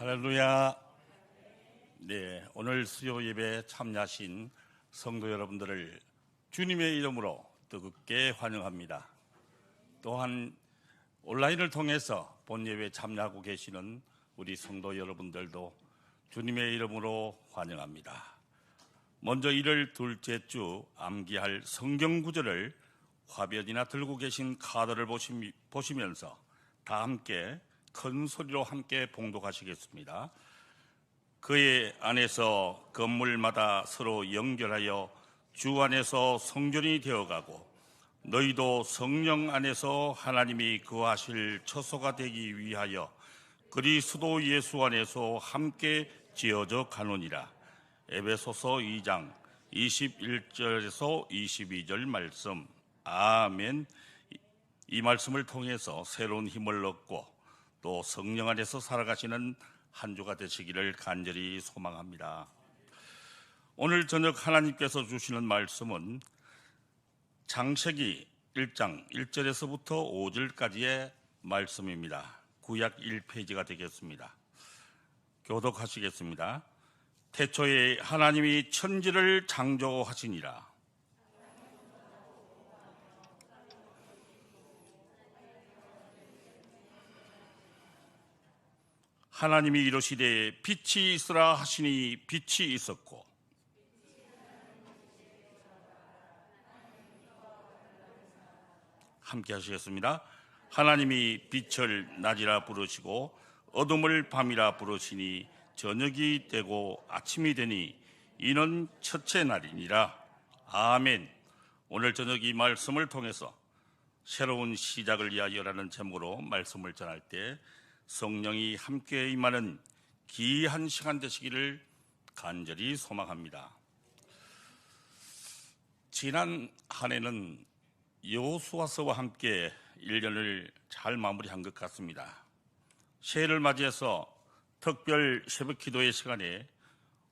할렐루야. 네, 오늘 수요 예배에 참여하신 성도 여러분들을 주님의 이름으로 뜨겁게 환영합니다. 또한 온라인을 통해서 본 예배에 참여하고 계시는 우리 성도 여러분들도 주님의 이름으로 환영합니다. 먼저 1월 둘째 주 암기할 성경 구절을 화면이나 들고 계신 카드를 보시면서 다 함께 큰 소리로 함께 봉독하시겠습니다. 그의 안에서 건물마다 서로 연결하여 주 안에서 성전이 되어가고 너희도 성령 안에서 하나님이 거하실 처소가 되기 위하여 그리스도 예수 안에서 함께 지어져 가노니라. 에베소서 2장 21절에서 22절 말씀. 아멘. 이 말씀을 통해서 새로운 힘을 얻고 또 성령 안에서 살아가시는 한 주가 되시기를 간절히 소망합니다. 오늘 저녁 하나님께서 주시는 말씀은 창세기 1장 1절에서부터 5절까지의 말씀입니다. 구약 1페이지가 되겠습니다. 교독하시겠습니다. 태초에 하나님이 천지를 창조하시니라. 하나님이 이르시되 빛이 있으라 하시니 빛이 있었고 함께 하시겠습니다. 하나님이 빛을 낮이라 부르시고 어둠을 밤이라 부르시니 저녁이 되고 아침이 되니 이는 첫째 날이니라. 아멘. 오늘 저녁 이 말씀을 통해서 새로운 시작을 위하여라는 제목으로 말씀을 전할 때 성령이 함께 임하는 귀한 시간 되시기를 간절히 소망합니다. 지난 한 해는 여호수아서와 함께 1년을 잘 마무리한 것 같습니다. 새해를 맞이해서 특별 새벽 기도의 시간에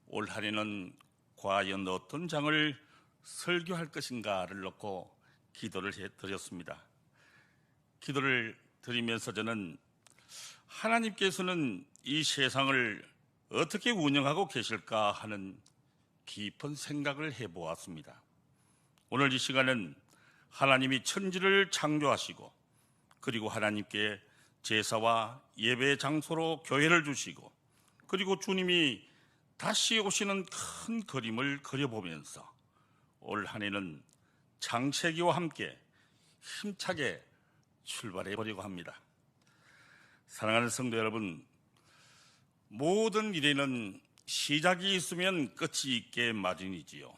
올 한 해는 과연 어떤 장을 설교할 것인가를 놓고 기도를 드렸습니다. 기도를 드리면서 저는 하나님께서는 이 세상을 어떻게 운영하고 계실까 하는 깊은 생각을 해보았습니다. 오늘 이 시간은 하나님이 천지를 창조하시고 그리고 하나님께 제사와 예배 장소로 교회를 주시고 그리고 주님이 다시 오시는 큰 그림을 그려보면서 올 한 해는 창세기와 함께 힘차게 출발해 보려고 합니다. 사랑하는 성도 여러분, 모든 일에는 시작이 있으면 끝이 있게 마련이지요.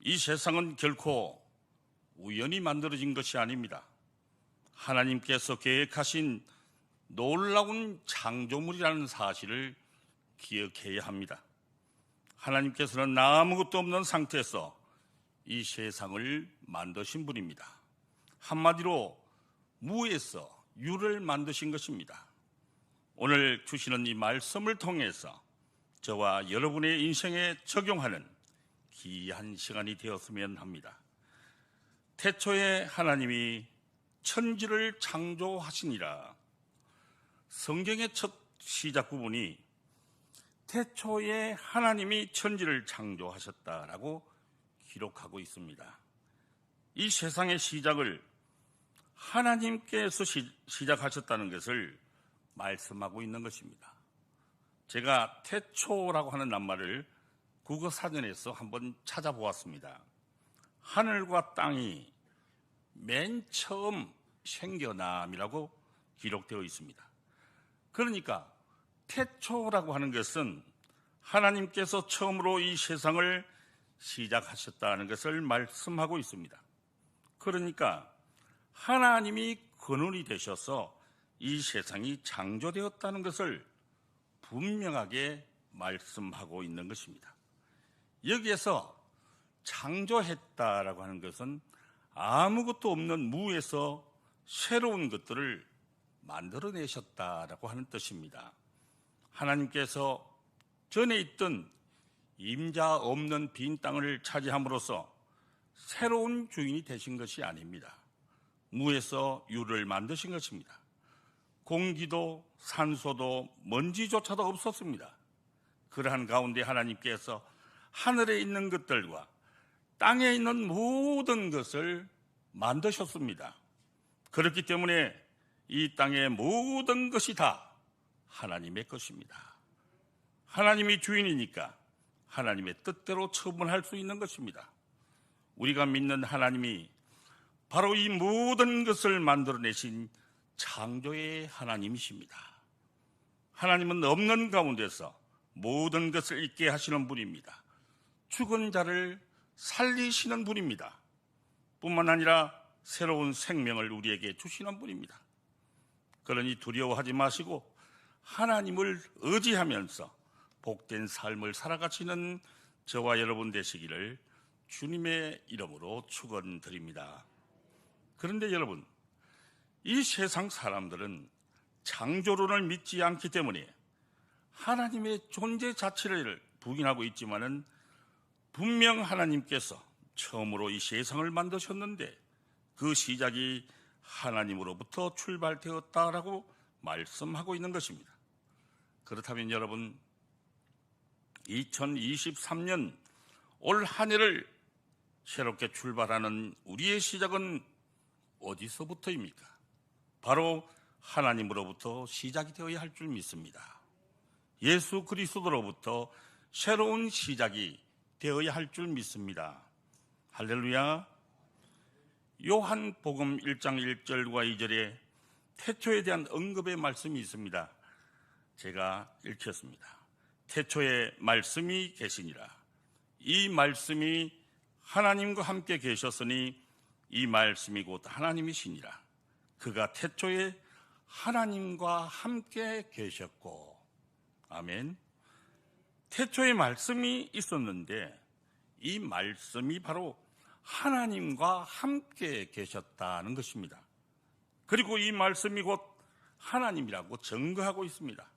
이 세상은 결코 우연히 만들어진 것이 아닙니다. 하나님께서 계획하신 놀라운 창조물이라는 사실을 기억해야 합니다. 하나님께서는 아무것도 없는 상태에서 이 세상을 만드신 분입니다. 한마디로 무에서 유를 만드신 것입니다. 오늘 주시는 이 말씀을 통해서 저와 여러분의 인생에 적용하는 귀한 시간이 되었으면 합니다. 태초에 하나님이 천지를 창조하시니라. 성경의 첫 시작 부분이 태초에 하나님이 천지를 창조하셨다라고 기록하고 있습니다. 이 세상의 시작을 하나님께서 시작하셨다는 것을 말씀하고 있는 것입니다. 제가 태초라고 하는 낱말을 국어사전에서 한번 찾아보았습니다. 하늘과 땅이 맨 처음 생겨남이라고 기록되어 있습니다. 그러니까 태초라고 하는 것은 하나님께서 처음으로 이 세상을 시작하셨다는 것을 말씀하고 있습니다. 그러니까 하나님이 근원이 되셔서 이 세상이 창조되었다는 것을 분명하게 말씀하고 있는 것입니다. 여기에서 창조했다라고 하는 것은 아무것도 없는 무에서 새로운 것들을 만들어내셨다라고 하는 뜻입니다. 하나님께서 전에 있던 임자 없는 빈 땅을 차지함으로써 새로운 주인이 되신 것이 아닙니다. 무에서 유를 만드신 것입니다. 공기도 산소도 먼지조차도 없었습니다. 그러한 가운데 하나님께서 하늘에 있는 것들과 땅에 있는 모든 것을 만드셨습니다. 그렇기 때문에 이 땅의 모든 것이 다 하나님의 것입니다. 하나님이 주인이니까 하나님의 뜻대로 처분할 수 있는 것입니다. 우리가 믿는 하나님이 바로 이 모든 것을 만들어내신 창조의 하나님이십니다. 하나님은 없는 가운데서 모든 것을 있게 하시는 분입니다. 죽은 자를 살리시는 분입니다. 뿐만 아니라 새로운 생명을 우리에게 주시는 분입니다. 그러니 두려워하지 마시고 하나님을 의지하면서 복된 삶을 살아가시는 저와 여러분 되시기를 주님의 이름으로 축원드립니다. 그런데 여러분, 이 세상 사람들은 창조론을 믿지 않기 때문에 하나님의 존재 자체를 부인하고 있지만은 분명 하나님께서 처음으로 이 세상을 만드셨는데 그 시작이 하나님으로부터 출발되었다라고 말씀하고 있는 것입니다. 그렇다면 여러분, 2023년 올 한 해를 새롭게 출발하는 우리의 시작은 어디서부터입니까? 바로 하나님으로부터 시작이 되어야 할 줄 믿습니다. 예수 그리스도로부터 새로운 시작이 되어야 할 줄 믿습니다. 할렐루야. 요한복음 1장 1절과 2절에 태초에 대한 언급의 말씀이 있습니다. 제가 읽겠습니다. 태초에 말씀이 계시니라. 이 말씀이 하나님과 함께 계셨으니 이 말씀이 곧 하나님이시니라. 그가 태초에 하나님과 함께 계셨고. 아멘. 태초에 말씀이 있었는데 이 말씀이 바로 하나님과 함께 계셨다는 것입니다. 그리고 이 말씀이 곧 하나님이라고 증거하고 있습니다.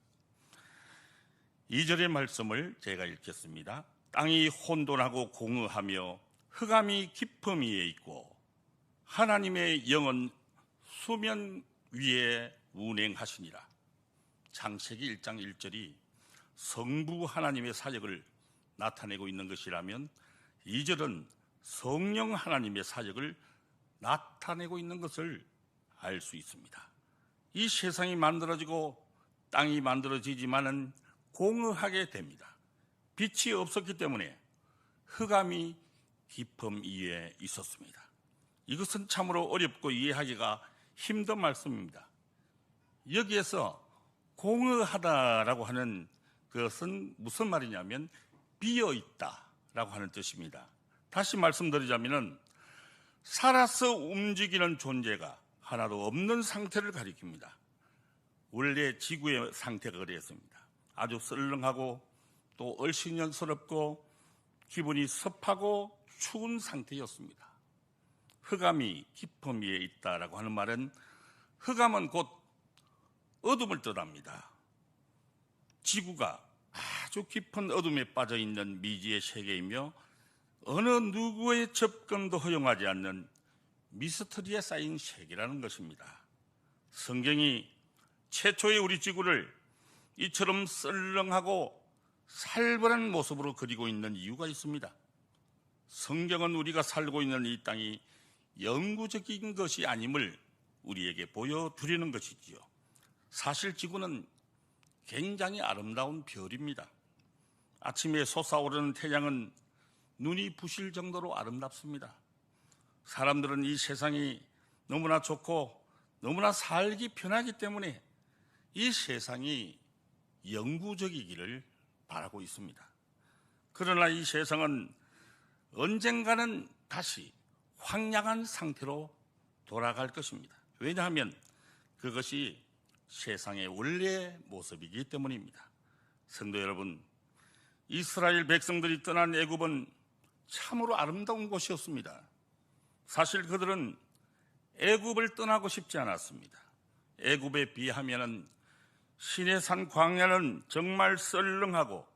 2절의 말씀을 제가 읽겠습니다. 땅이 혼돈하고 공허하며 흑암이 깊음 위에 있고 하나님의 영은 수면 위에 운행하시니라. 창세기 1장 1절이 성부 하나님의 사역을 나타내고 있는 것이라면 2절은 성령 하나님의 사역을 나타내고 있는 것을 알 수 있습니다. 이 세상이 만들어지고 땅이 만들어지지만은 공허하게 됩니다. 빛이 없었기 때문에 흑암이 깊음 위에 있었습니다. 이것은 참으로 어렵고 이해하기가 힘든 말씀입니다. 여기에서 공허하다라고 하는 그것은 무슨 말이냐면 비어있다라고 하는 뜻입니다. 다시 말씀드리자면 살아서 움직이는 존재가 하나도 없는 상태를 가리킵니다. 원래 지구의 상태가 그랬습니다. 아주 썰렁하고 또 얼씬연스럽고 기분이 습하고 추운 상태였습니다. 흑암이 깊음 위에 있다라고 하는 말은 흑암은 곧 어둠을 뜻합니다. 지구가 아주 깊은 어둠에 빠져있는 미지의 세계이며 어느 누구의 접근도 허용하지 않는 미스터리에 쌓인 세계라는 것입니다. 성경이 최초의 우리 지구를 이처럼 썰렁하고 살벌한 모습으로 그리고 있는 이유가 있습니다. 성경은 우리가 살고 있는 이 땅이 영구적인 것이 아님을 우리에게 보여드리는 것이지요. 사실 지구는 굉장히 아름다운 별입니다. 아침에 솟아오르는 태양은 눈이 부실 정도로 아름답습니다. 사람들은 이 세상이 너무나 좋고 너무나 살기 편하기 때문에 이 세상이 영구적이기를 바라고 있습니다. 그러나 이 세상은 언젠가는 다시 황량한 상태로 돌아갈 것입니다. 왜냐하면 그것이 세상의 원래 모습이기 때문입니다. 성도 여러분, 이스라엘 백성들이 떠난 애굽은 참으로 아름다운 곳이었습니다. 사실 그들은 애굽을 떠나고 싶지 않았습니다. 애굽에 비하면 시내산 광야는 정말 썰렁하고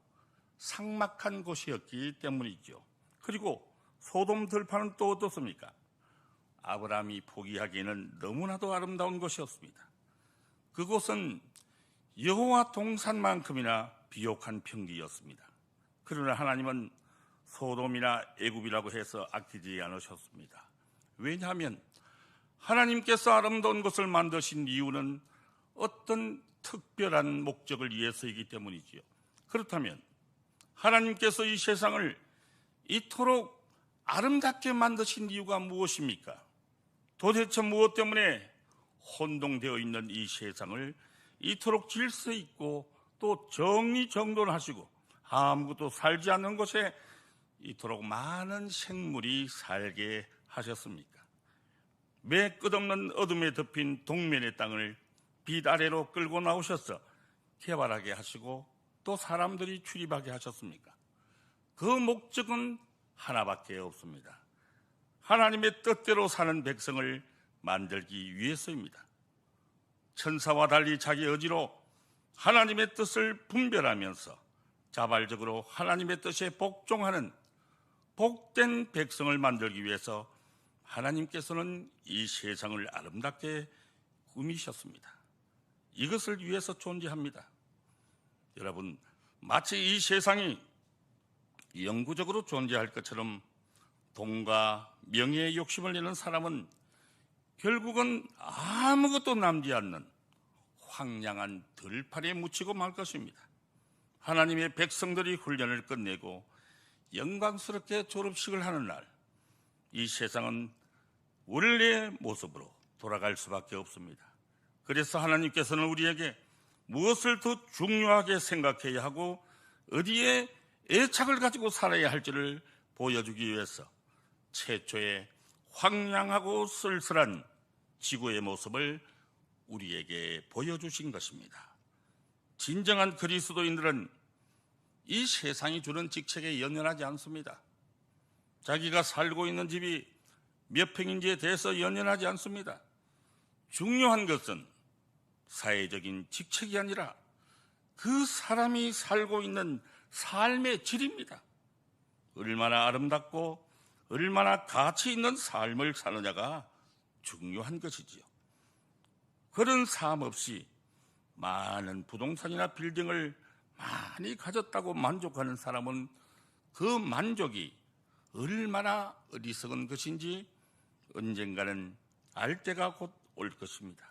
삭막한 곳이었기 때문이죠. 그리고 소돔 들판은 또 어떻습니까? 아브라함이 포기하기에는 너무나도 아름다운 곳이었습니다. 그곳은 여호와 동산만큼이나 비옥한 평지였습니다. 그러나 하나님은 소돔이나 애굽이라고 해서 아끼지 않으셨습니다. 왜냐하면 하나님께서 아름다운 것을 만드신 이유는 어떤 특별한 목적을 위해서이기 때문이지요. 그렇다면 하나님께서 이 세상을 이토록 아름답게 만드신 이유가 무엇입니까? 도대체 무엇 때문에 혼동되어 있는 이 세상을 이토록 질서 있고 또 정리정돈하시고 아무것도 살지 않는 곳에 이토록 많은 생물이 살게 하셨습니까? 매 끝없는 어둠에 덮인 동면의 땅을 빛 아래로 끌고 나오셔서 개발하게 하시고 또 사람들이 출입하게 하셨습니까? 그 목적은 하나밖에 없습니다. 하나님의 뜻대로 사는 백성을 만들기 위해서입니다. 천사와 달리 자기 의지로 하나님의 뜻을 분별하면서 자발적으로 하나님의 뜻에 복종하는 복된 백성을 만들기 위해서 하나님께서는 이 세상을 아름답게 꾸미셨습니다. 이것을 위해서 존재합니다. 여러분, 마치 이 세상이 영구적으로 존재할 것처럼 돈과 명예의 욕심을 내는 사람은 결국은 아무것도 남지 않는 황량한 들판에 묻히고 말 것입니다. 하나님의 백성들이 훈련을 끝내고 영광스럽게 졸업식을 하는 날, 이 세상은 원래의 모습으로 돌아갈 수밖에 없습니다. 그래서 하나님께서는 우리에게 무엇을 더 중요하게 생각해야 하고 어디에 애착을 가지고 살아야 할지를 보여주기 위해서 최초의 황량하고 쓸쓸한 지구의 모습을 우리에게 보여주신 것입니다. 진정한 그리스도인들은 이 세상이 주는 직책에 연연하지 않습니다. 자기가 살고 있는 집이 몇 평인지에 대해서 연연하지 않습니다. 중요한 것은 사회적인 직책이 아니라 그 사람이 살고 있는 삶의 질입니다. 얼마나 아름답고 얼마나 가치 있는 삶을 사느냐가 중요한 것이지요. 그런 삶 없이 많은 부동산이나 빌딩을 많이 가졌다고 만족하는 사람은 그 만족이 얼마나 어리석은 것인지 언젠가는 알 때가 곧 올 것입니다.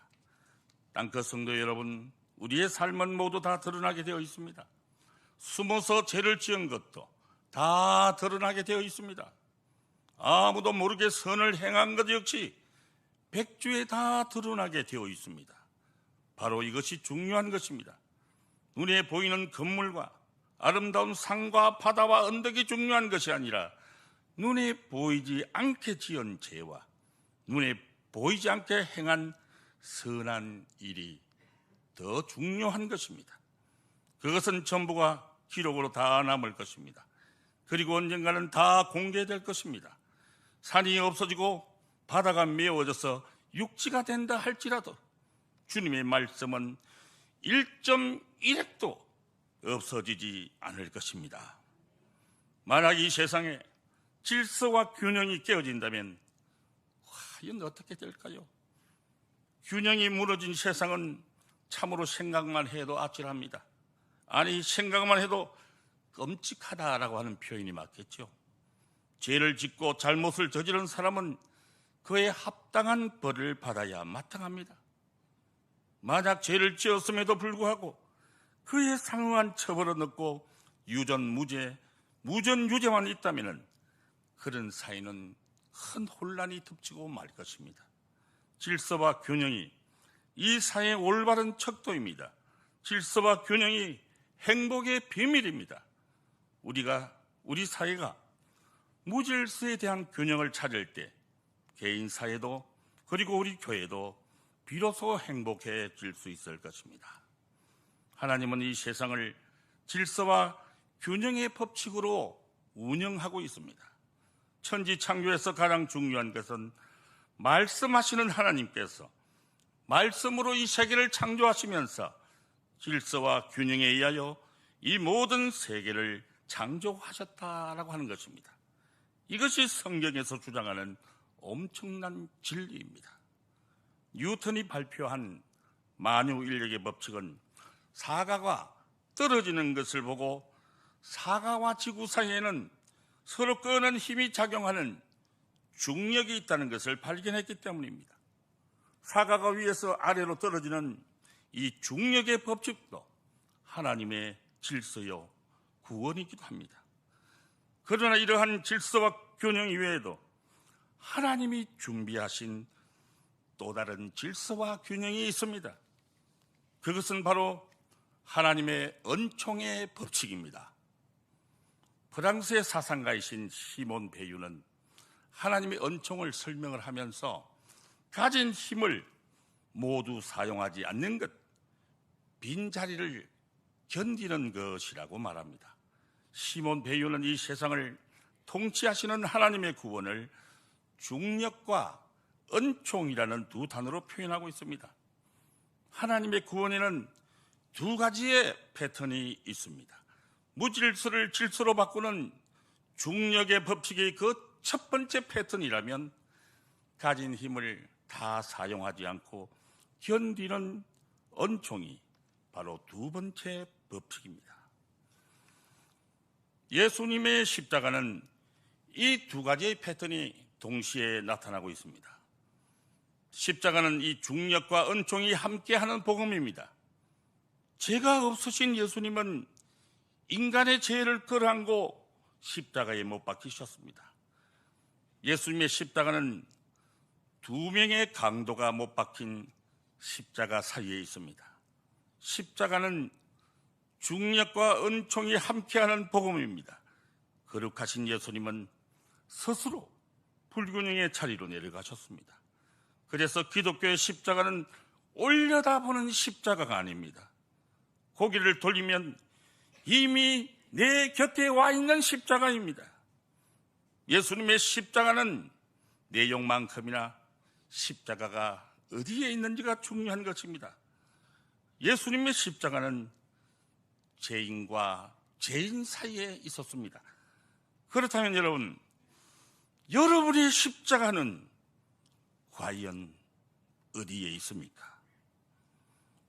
땅끝 성도 여러분, 우리의 삶은 모두 다 드러나게 되어 있습니다. 숨어서 죄를 지은 것도 다 드러나게 되어 있습니다. 아무도 모르게 선을 행한 것 역시 백주에 다 드러나게 되어 있습니다. 바로 이것이 중요한 것입니다. 눈에 보이는 건물과 아름다운 산과 바다와 언덕이 중요한 것이 아니라 눈에 보이지 않게 지은 죄와 눈에 보이지 않게 행한 선한 일이 더 중요한 것입니다. 그것은 전부가 기록으로 다 남을 것입니다. 그리고 언젠가는 다 공개될 것입니다. 산이 없어지고 바다가 메워져서 육지가 된다 할지라도 주님의 말씀은 1.1핵도 없어지지 않을 것입니다. 만약 이 세상에 질서와 균형이 깨어진다면 과연 어떻게 될까요? 균형이 무너진 세상은 참으로 생각만 해도 아찔합니다. 아니, 생각만 해도 끔찍하다라고 하는 표현이 맞겠죠. 죄를 짓고 잘못을 저지른 사람은 그에 합당한 벌을 받아야 마땅합니다. 만약 죄를 지었음에도 불구하고 그에 상응한 처벌을 얻고 유전무죄, 무전유죄만 있다면 그런 사이는 큰 혼란이 덮치고 말 것입니다. 질서와 균형이 이 사회의 올바른 척도입니다. 질서와 균형이 행복의 비밀입니다. 우리 사회가 무질서에 대한 균형을 찾을 때 개인 사회도 그리고 우리 교회도 비로소 행복해질 수 있을 것입니다. 하나님은 이 세상을 질서와 균형의 법칙으로 운영하고 있습니다. 천지 창조에서 가장 중요한 것은 말씀하시는 하나님께서 말씀으로 이 세계를 창조하시면서 질서와 균형에 의하여 이 모든 세계를 창조하셨다라고 하는 것입니다. 이것이 성경에서 주장하는 엄청난 진리입니다. 뉴턴이 발표한 만유인력의 법칙은 사과가 떨어지는 것을 보고 사과와 지구 사이에는 서로 끄는 힘이 작용하는 중력이 있다는 것을 발견했기 때문입니다. 사과가 위에서 아래로 떨어지는 이 중력의 법칙도 하나님의 질서요 구원이기도 합니다. 그러나 이러한 질서와 균형 이외에도 하나님이 준비하신 또 다른 질서와 균형이 있습니다. 그것은 바로 하나님의 은총의 법칙입니다. 프랑스의 사상가이신 시몬 베유는 하나님의 은총을 설명을 하면서 가진 힘을 모두 사용하지 않는 것, 빈자리를 견디는 것이라고 말합니다. 시몬 베유는 이 세상을 통치하시는 하나님의 구원을 중력과 은총이라는 두 단어로 표현하고 있습니다. 하나님의 구원에는 두 가지의 패턴이 있습니다. 무질서를 질서로 바꾸는 중력의 법칙의 그 첫 번째 패턴이라면 가진 힘을 다 사용하지 않고 견디는 은총이 바로 두 번째 법칙입니다. 예수님의 십자가는 이 두 가지의 패턴이 동시에 나타나고 있습니다. 십자가는 이 중력과 은총이 함께하는 복음입니다. 죄가 없으신 예수님은 인간의 죄를 끌어안고 십자가에 못 박히셨습니다. 예수님의 십자가는 두 명의 강도가 못 박힌 십자가 사이에 있습니다. 십자가는 중력과 은총이 함께하는 복음입니다. 거룩하신 예수님은 스스로 불균형의 자리로 내려가셨습니다. 그래서 기독교의 십자가는 올려다보는 십자가가 아닙니다. 고개를 돌리면 이미 내 곁에 와 있는 십자가입니다. 예수님의 십자가는 내용만큼이나 십자가가 어디에 있는지가 중요한 것입니다. 예수님의 십자가는 죄인과 죄인 사이에 있었습니다. 그렇다면 여러분의 십자가는 과연 어디에 있습니까?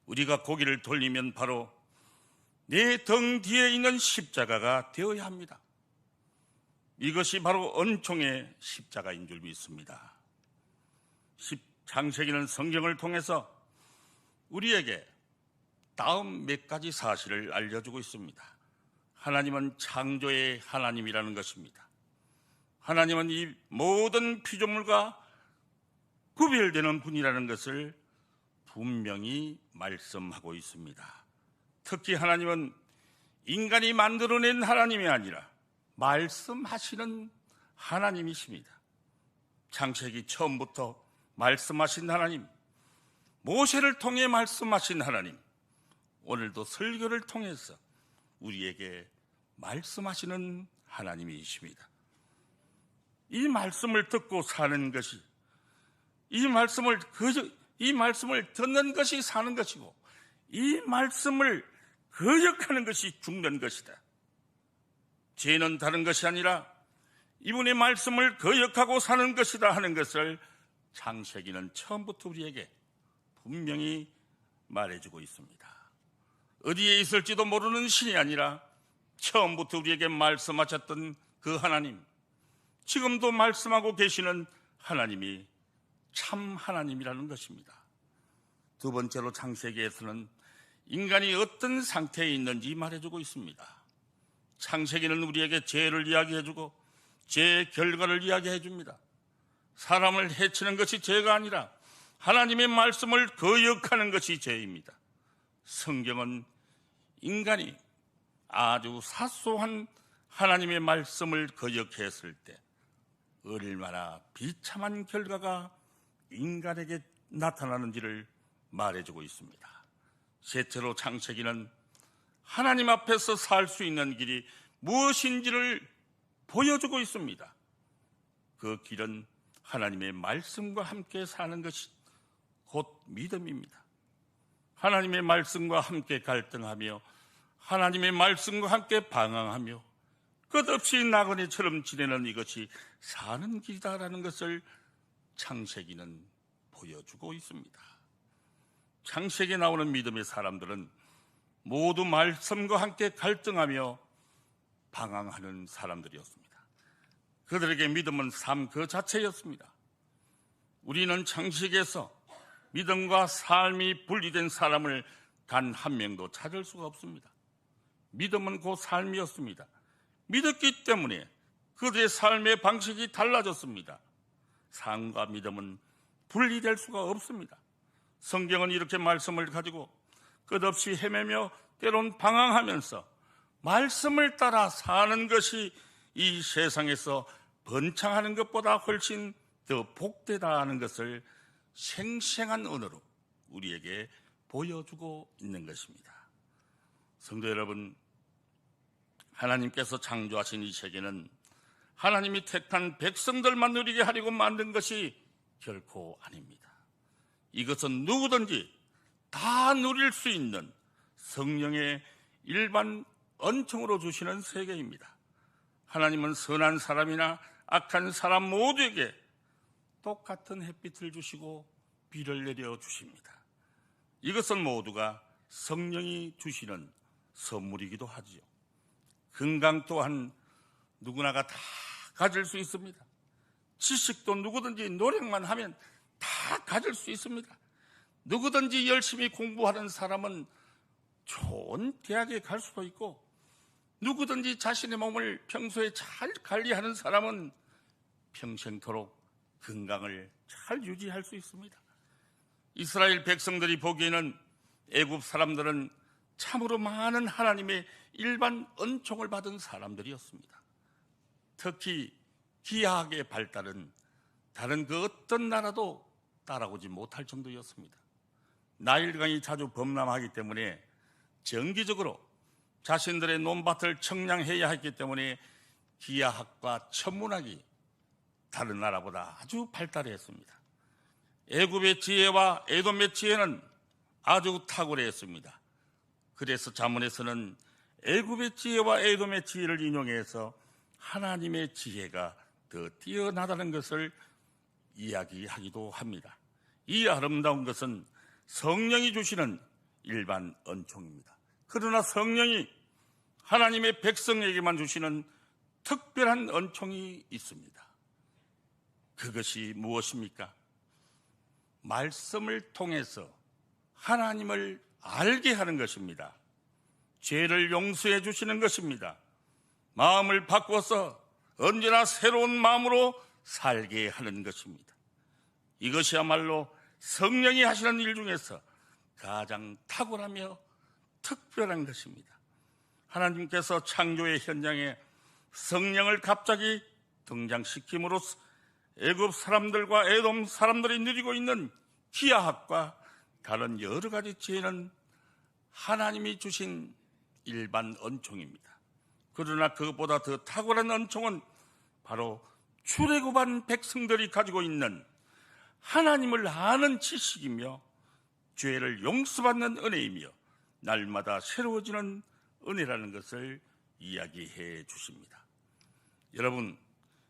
우리가 고개를 돌리면 바로 내 등 뒤에 있는 십자가가 되어야 합니다. 이것이 바로 은총의 십자가인 줄 믿습니다. 창세기는 성경을 통해서 우리에게 다음 몇 가지 사실을 알려주고 있습니다. 하나님은 창조의 하나님이라는 것입니다. 하나님은 이 모든 피조물과 구별되는 분이라는 것을 분명히 말씀하고 있습니다. 특히 하나님은 인간이 만들어낸 하나님이 아니라 말씀하시는 하나님이십니다. 창세기 처음부터 말씀하신 하나님, 모세를 통해 말씀하신 하나님, 오늘도 설교를 통해서 우리에게 말씀하시는 하나님이십니다. 이 말씀을 듣고 사는 것이, 이 말씀을 듣는 것이 사는 것이고, 이 말씀을 거역하는 것이 죽는 것이다. 죄는 다른 것이 아니라 이분의 말씀을 거역하고 사는 것이다 하는 것을 창세기는 처음부터 우리에게 분명히 말해주고 있습니다. 어디에 있을지도 모르는 신이 아니라 처음부터 우리에게 말씀하셨던 그 하나님, 지금도 말씀하고 계시는 하나님이 참 하나님이라는 것입니다. 두 번째로 창세기에서는 인간이 어떤 상태에 있는지 말해주고 있습니다. 창세기는 우리에게 죄를 이야기해주고 죄의 결과를 이야기해줍니다. 사람을 해치는 것이 죄가 아니라 하나님의 말씀을 거역하는 것이 죄입니다. 성경은 인간이 아주 사소한 하나님의 말씀을 거역했을 때 얼마나 비참한 결과가 인간에게 나타나는지를 말해주고 있습니다. 셋째로 창세기는 하나님 앞에서 살 수 있는 길이 무엇인지를 보여주고 있습니다. 그 길은 하나님의 말씀과 함께 사는 것이 곧 믿음입니다. 하나님의 말씀과 함께 갈등하며 하나님의 말씀과 함께 방황하며 끝없이 나그네처럼 지내는 이것이 사는 길이다라는 것을 창세기는 보여주고 있습니다. 창세기에 나오는 믿음의 사람들은 모두 말씀과 함께 갈등하며 방황하는 사람들이었습니다. 그들에게 믿음은 삶 그 자체였습니다. 우리는 창세기에서 믿음과 삶이 분리된 사람을 단 한 명도 찾을 수가 없습니다. 믿음은 그 삶이었습니다. 믿었기 때문에 그들의 삶의 방식이 달라졌습니다. 삶과 믿음은 분리될 수가 없습니다. 성경은 이렇게 말씀을 가지고 끝없이 헤매며 때론 방황하면서 말씀을 따라 사는 것이 이 세상에서 번창하는 것보다 훨씬 더 복되다는 것을 생생한 언어로 우리에게 보여주고 있는 것입니다. 성도 여러분, 하나님께서 창조하신 이 세계는 하나님이 택한 백성들만 누리게 하려고 만든 것이 결코 아닙니다. 이것은 누구든지 다 누릴 수 있는 성령의 일반恩宠으로 주시는 세계입니다. 하나님은 선한 사람이나 악한 사람 모두에게 똑같은 햇빛을 주시고 비를 내려 주십니다. 이것은 모두가 성령이 주시는 선물이기도 하지요. 건강 또한 누구나가 다 가질 수 있습니다. 지식도 누구든지 노력만 하면 다 가질 수 있습니다. 누구든지 열심히 공부하는 사람은 좋은 대학에 갈 수도 있고, 누구든지 자신의 몸을 평소에 잘 관리하는 사람은 평생토록 건강을 잘 유지할 수 있습니다. 이스라엘 백성들이 보기에는 애굽 사람들은 참으로 많은 하나님의 일반恩宠을 받은 사람들이었습니다. 특히 기하학의 발달은 다른 그 어떤 나라도 따라오지 못할 정도였습니다. 나일강이 자주 범람하기 때문에 정기적으로 자신들의 논밭을 청량해야 했기 때문에 기하학과 천문학이 다른 나라보다 아주 발달했습니다. 애굽의 지혜와 에돔의 지혜는 아주 탁월했습니다. 그래서 잠언에서는 애굽의 지혜와 에돔의 지혜를 인용해서 하나님의 지혜가 더 뛰어나다는 것을 이야기하기도 합니다. 이 아름다운 것은 성령이 주시는 일반恩宠입니다. 그러나 성령이 하나님의 백성에게만 주시는 특별한恩宠이 있습니다. 그것이 무엇입니까? 말씀을 통해서 하나님을 알게 하는 것입니다. 죄를 용서해 주시는 것입니다. 마음을 바꿔서 언제나 새로운 마음으로 살게 하는 것입니다. 이것이야말로 성령이 하시는 일 중에서 가장 탁월하며 특별한 것입니다. 하나님께서 창조의 현장에 성령을 갑자기 등장시킴으로써 애굽 사람들과 에돔 사람들이 누리고 있는 기하학과 다른 여러 가지 지혜는 하나님이 주신 일반恩宠입니다. 그러나 그것보다 더 탁월한恩寵은 바로 출애굽한 백성들이 가지고 있는 하나님을 아는 지식이며 죄를 용서받는 은혜이며 날마다 새로워지는 은혜라는 것을 이야기해 주십니다. 여러분,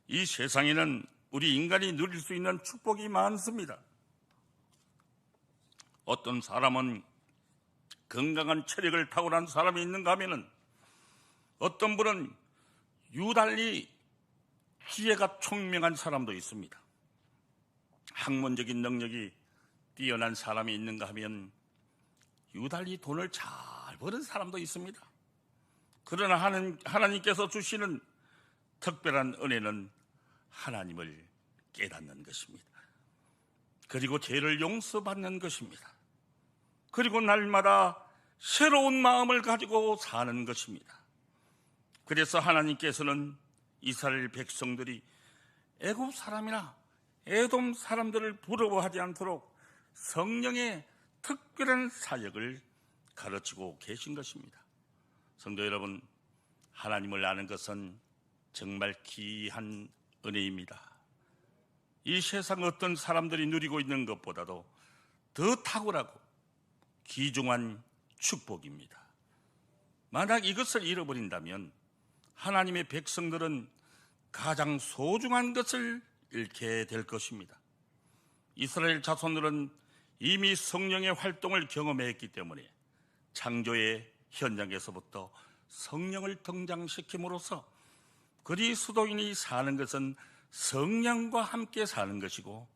이 세상에는 우리 인간이 누릴 수 있는 축복이 많습니다. 어떤 사람은 건강한 체력을 탁월한 사람이 있는가 하면은 어떤 분은 유달리 지혜가 총명한 사람도 있습니다. 학문적인 능력이 뛰어난 사람이 있는가 하면 유달리 돈을 잘 버는 사람도 있습니다. 그러나 하나님께서 주시는 특별한 은혜는 하나님을 깨닫는 것입니다. 그리고 죄를 용서받는 것입니다. 그리고 날마다 새로운 마음을 가지고 사는 것입니다. 그래서 하나님께서는 이스라엘 백성들이 애굽 사람이나 에돔 사람들을 부러워하지 않도록 성령의 특별한 사역을 가르치고 계신 것입니다. 성도 여러분, 하나님을 아는 것은 정말 귀한 은혜입니다. 이 세상 어떤 사람들이 누리고 있는 것보다도 더 탁월하고 귀중한 축복입니다. 만약 이것을 잃어버린다면 하나님의 백성들은 가장 소중한 것을 잃게 될 것입니다. 이스라엘 자손들은 이미 성령의 활동을 경험했기 때문에 창조의 현장에서부터 성령을 등장시킴으로써 그리스도인이 사는 것은 성령과 함께 사는 것이고,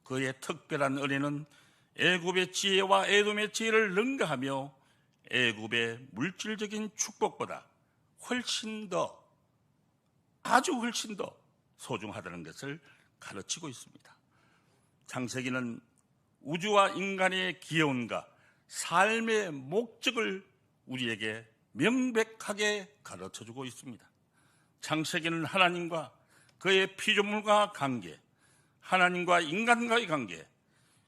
그의 특별한 은혜는 애굽의 지혜와 에돔의 지혜를 능가하며 애굽의 물질적인 축복보다 아주 훨씬 더 소중하다는 것을 가르치고 있습니다. 창세기는 우주와 인간의 기여움과 삶의 목적을 우리에게 명백하게 가르쳐주고 있습니다. 창세기는 하나님과 그의 피조물과 관계, 하나님과 인간과의 관계,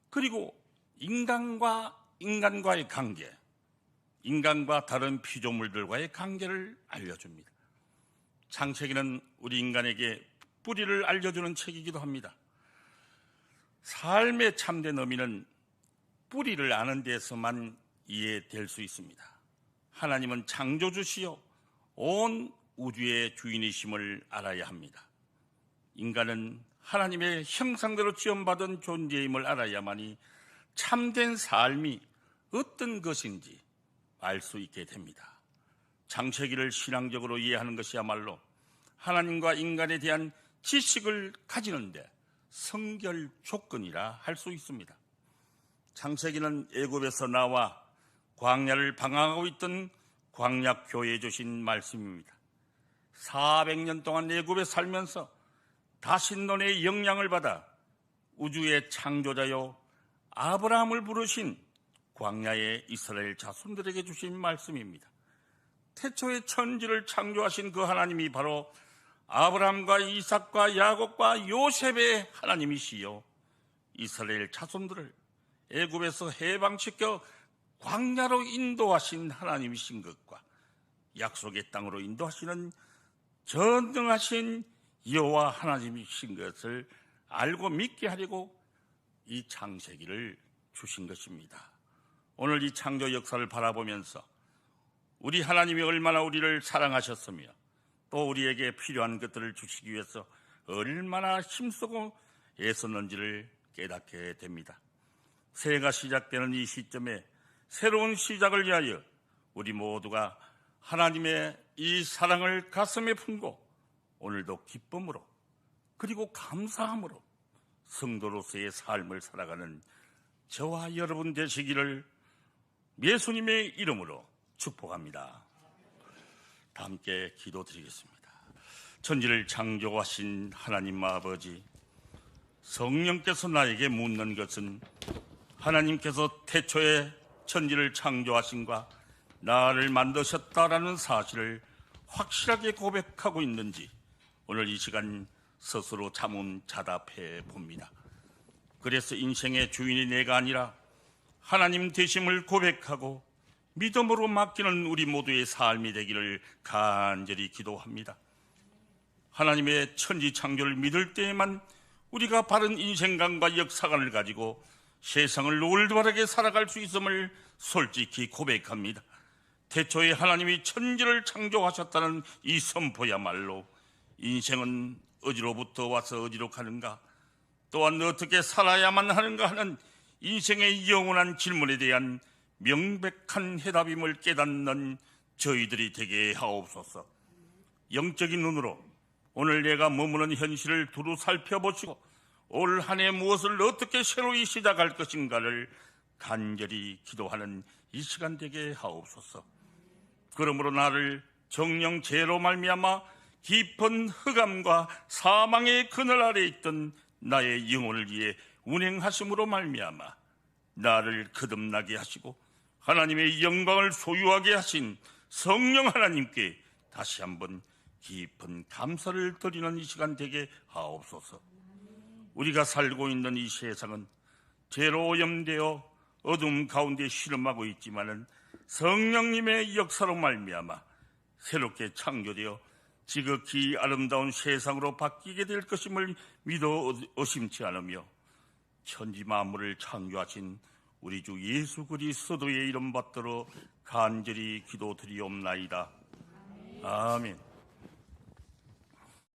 그리고 인간과 인간과의 관계, 인간과 다른 피조물들과의 관계를 알려줍니다. 창세기는 우리 인간에게 뿌리를 알려주는 책이기도 합니다. 삶의 참된 의미는 뿌리를 아는 데서만 이해될 수 있습니다. 하나님은 창조주시요 온 우주의 주인이심을 알아야 합니다. 인간은 하나님의 형상대로 지음받은 존재임을 알아야만이 참된 삶이 어떤 것인지 알 수 있게 됩니다. 창세기를 신앙적으로 이해하는 것이야말로 하나님과 인간에 대한 지식을 가지는데 성결 조건이라 할 수 있습니다. 창세기는 애굽에서 나와 광야를 방황하고 있던 광야교회에 주신 말씀입니다. 400년 동안 애굽에 살면서 다신론의 영향을 받아 우주의 창조자요 아브라함을 부르신 광야의 이스라엘 자손들에게 주신 말씀입니다. 태초에 천지를 창조하신 그 하나님이 바로 아브라함과 이삭과 야곱과 요셉의 하나님이시요 이스라엘 자손들을 애굽에서 해방시켜 광야로 인도하신 하나님이신 것과 약속의 땅으로 인도하시는 전능하신 여호와 하나님이신 것을 알고 믿게 하려고 이 창세기를 주신 것입니다. 오늘 이 창조 역사를 바라보면서 우리 하나님이 얼마나 우리를 사랑하셨으며 또 우리에게 필요한 것들을 주시기 위해서 얼마나 힘쓰고 애썼는지를 깨닫게 됩니다. 새해가 시작되는 이 시점에 새로운 시작을 위하여 우리 모두가 하나님의 이 사랑을 가슴에 품고 오늘도 기쁨으로 그리고 감사함으로 성도로서의 삶을 살아가는 저와 여러분 되시기를 예수님의 이름으로 축복합니다. 다 함께 기도드리겠습니다. 천지를 창조하신 하나님 아버지, 성령께서 나에게 묻는 것은 하나님께서 태초에 천지를 창조하신과 나를 만드셨다라는 사실을 확실하게 고백하고 있는지 오늘 이 시간 스스로 자문자답해 봅니다. 그래서 인생의 주인이 내가 아니라 하나님 되심을 고백하고 믿음으로 맡기는 우리 모두의 삶이 되기를 간절히 기도합니다. 하나님의 천지 창조를 믿을 때에만 우리가 바른 인생관과 역사관을 가지고 세상을 올바르게 살아갈 수 있음을 솔직히 고백합니다. 태초에 하나님이 천지를 창조하셨다는 이 선포야말로 인생은 어디로부터 와서 어디로 가는가, 또한 어떻게 살아야만 하는가 하는 인생의 영원한 질문에 대한 명백한 해답임을 깨닫는 저희들이 되게 하옵소서. 영적인 눈으로 오늘 내가 머무는 현실을 두루 살펴보시고 올 한 해 무엇을 어떻게 새로이 시작할 것인가를 간절히 기도하는 이 시간 되게 하옵소서. 그러므로 나를 정령 죄로 말미암아 깊은 흑암과 사망의 그늘 아래 있던 나의 영혼을 위해 운행하심으로 말미암아 나를 거듭나게 하시고 하나님의 영광을 소유하게 하신 성령 하나님께 다시 한번 깊은 감사를 드리는 이 시간 되게 하옵소서. 우리가 살고 있는 이 세상은 죄로 오염되어 어둠 가운데 씨름하고 있지만은 성령님의 역사로 말미암아 새롭게 창조되어 지극히 아름다운 세상으로 바뀌게 될 것임을 믿어 의심치 않으며 천지 만물을 창조하신 우리 주 예수 그리스도의 이름 받들어 간절히 기도드리옵나이다. 아멘.